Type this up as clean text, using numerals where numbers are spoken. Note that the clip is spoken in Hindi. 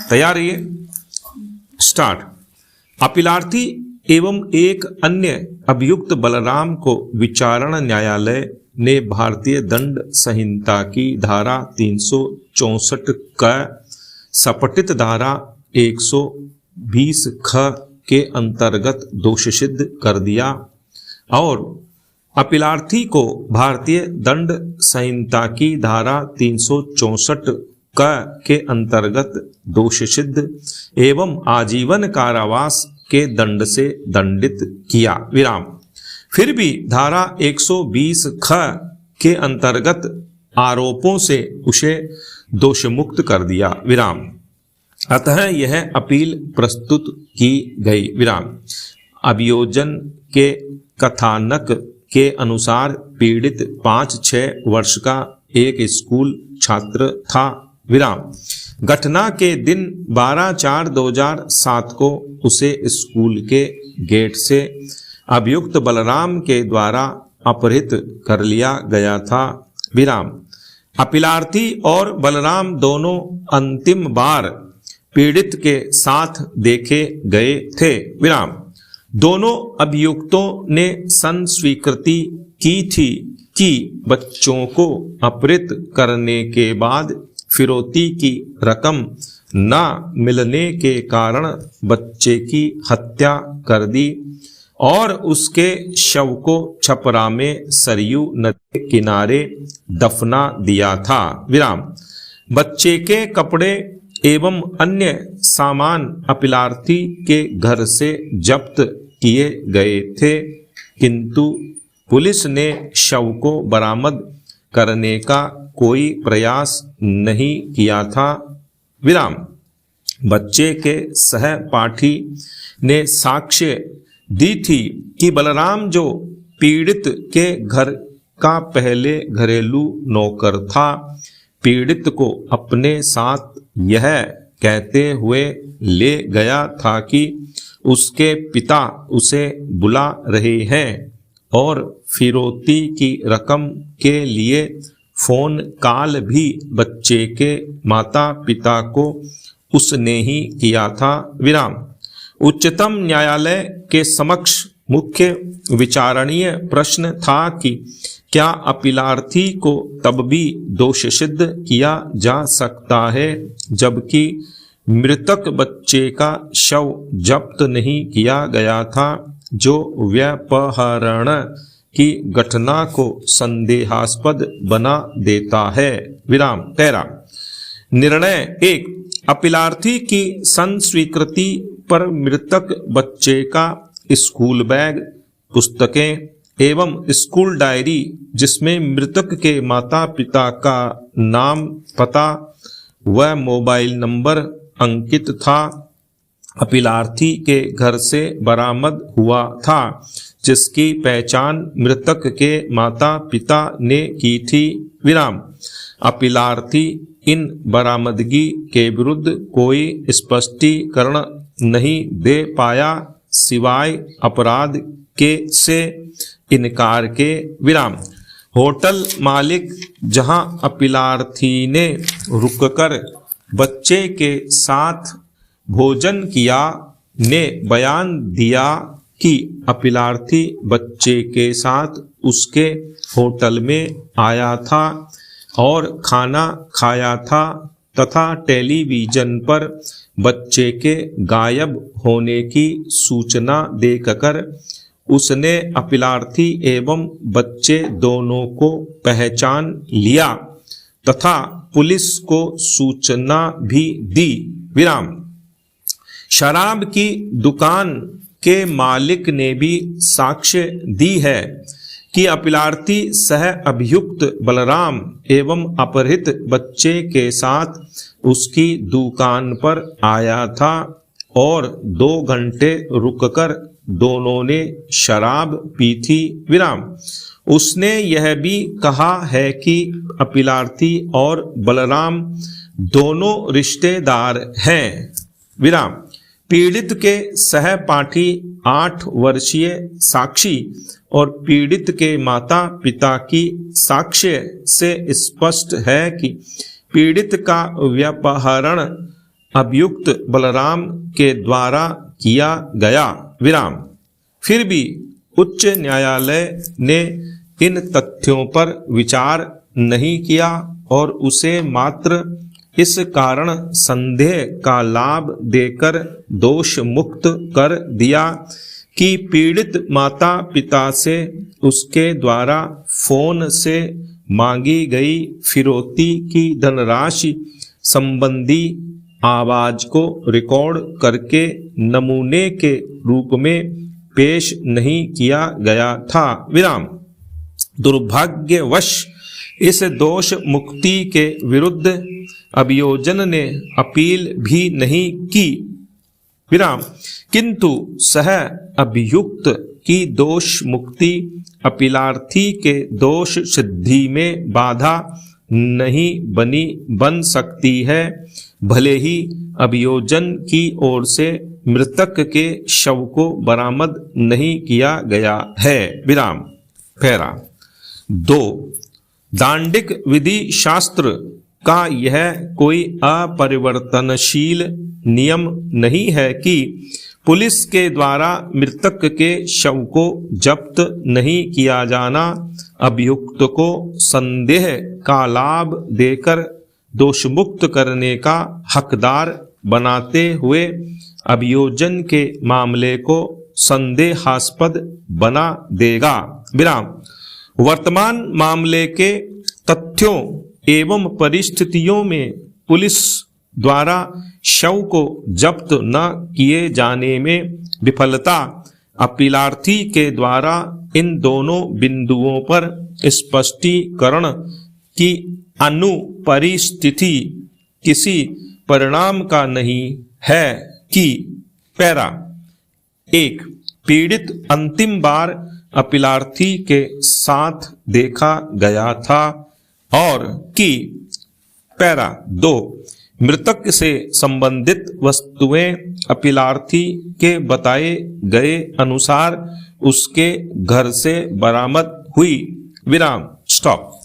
तैयार रहिए, स्टार्ट। अपीलार्थी एवम एक अन्य अभियुक्त बलराम को विचारण न्यायालय ने भारतीय दंड संहिता की धारा 364 का सपटित धारा 120 ख के अंतर्गत दोषसिद्ध कर दिया और अपीलार्थी को भारतीय दंड संहिता की धारा 364 क के अंतर्गत दोषसिद्ध एवं आजीवन कारावास के दंड से दंडित किया विराम। फिर भी धारा 120 ख के अंतर्गत आरोपों से उसे दोषमुक्त कर दिया विराम। अतः यह अपील प्रस्तुत की गई विराम। अभियोजन के कथानक के अनुसार पीड़ित 5-6 वर्ष का एक स्कूल छात्र था विराम। घटना के दिन 12/4/2007 को उसे स्कूल के गेट से अभियुक्त बलराम के द्वारा अपहृत कर लिया गया था विराम। अपीलार्थी और बलराम दोनों अंतिम बार पीड़ित के साथ देखे गए थे विराम। दोनों अभियुक्तों ने संस्वीकृति की थी कि बच्चों को अपहृत करने के बाद फिरौती की रकम न मिलने के कारण बच्चे की हत्या कर दी और उसके शव को छपरा में सरयू नदी के किनारे दफना दिया था विराम। बच्चे के कपड़े एवं अन्य सामान अपीलार्थी के घर से जब्त किए गए थे, किंतु पुलिस ने शव को बरामद करने का कोई प्रयास नहीं किया था विराम। बच्चे के सहपाठी ने साक्ष्य दी थी कि बलराम जो पीड़ित के घर का पहले घरेलू नौकर था, पीड़ित को अपने साथ यह कहते हुए ले गया था कि उसके पिता उसे बुला रहे हैं और फिरौती की रकम के लिए फोन कॉल भी बच्चे के माता पिता को उसने ही किया था विराम। उच्चतम न्यायालय के समक्ष मुख्य विचारणीय प्रश्न था कि क्या अपीलार्थी को तब भी दोषसिद्ध किया जा सकता है जबकि मृतक बच्चे का शव जब्त नहीं किया गया था, जो व्यपहरण की घटना को संदेहास्पद बना देता है विराम। पैरा निर्णय 1। अपीलार्थी की संस्वीकृति पर मृतक बच्चे का स्कूल बैग, पुस्तकें एवं स्कूल डायरी जिसमें मृतक के माता पिता का नाम, पता व मोबाइल नंबर अंकित था, अपीलार्थी के घर से बरामद हुआ था, जिसकी पहचान मृतक के माता पिता ने की थी विराम। अपीलार्थी इन बरामदगी के विरुद्ध कोई स्पष्टीकरण नहीं दे पाया सिवाय अपराध के से इनकार के विराम। होटल मालिक जहां अपीलार्थी ने रुककर बच्चे के साथ भोजन किया ने बयान दिया कि अपीलार्थी बच्चे के साथ उसके होटल में आया था और खाना खाया था तथा टेलीविजन पर बच्चे के गायब होने की सूचना देखकर उसने अपीलार्थी एवं बच्चे दोनों को पहचान लिया तथा पुलिस को सूचना भी दी विराम। शराब की दुकान के मालिक ने भी साक्ष्य दी है कि अपीलार्थी सह अभियुक्त बलराम एवं अपहृत बच्चे के साथ उसकी दुकान पर आया था और 2 घंटे रुककर दोनों ने शराब पी थी विराम। उसने यह भी कहा है कि अपीलार्थी और बलराम दोनों रिश्तेदार हैं विराम। पीड़ित के सहपाठी 8 वर्षीय साक्षी और पीड़ित के माता पिता की साक्ष्य से स्पष्ट है कि पीड़ित का व्यपहरण अभियुक्त बलराम के द्वारा किया गया विराम। फिर भी उच्च न्यायालय ने इन तथ्यों पर विचार नहीं किया और उसे मात्र इस कारण संदेह का लाभ देकर दोष मुक्त कर दिया कि पीड़ित माता पिता से उसके द्वारा फोन से मांगी गई फिरौती की धनराशि संबंधी आवाज को रिकॉर्ड करके नमूने के रूप में पेश नहीं किया गया था विराम। दुर्भाग्यवश इस दोष मुक्ति के विरुद्ध अभियोजन ने अपील भी नहीं की विराम, किंतु सह अभियुक्त की दोष मुक्ति अपीलार्थी के दोष सिद्धि में बाधा नहीं बन सकती है, भले ही अभियोजन की ओर से मृतक के शव को बरामद नहीं किया गया है विराम। पैरा 2 दांडिक विधि शास्त्र का यह कोई अपरिवर्तनशील नियम नहीं है कि पुलिस के द्वारा मृतक के शव को जब्त नहीं किया जाना अभियुक्त को संदेह का लाभ देकर दोषमुक्त करने का हकदार बनाते हुए अभियोजन के मामले को संदेहास्पद बना देगा विराम। वर्तमान मामले के तथ्यों एवं परिस्थितियों में पुलिस द्वारा शव को जब्त न किए जाने में विफलता अपीलार्थी के द्वारा इन दोनों बिंदुओं पर स्पष्टीकरण की अनुपरिस्थिति किसी परिणाम का नहीं है कि पैरा 1 पीड़ित अंतिम बार अपीलार्थी के साथ देखा गया था और कि पैरा 2 मृतक से संबंधित वस्तुएं अपीलार्थी के बताए गए अनुसार उसके घर से बरामद हुई विराम। स्टॉप।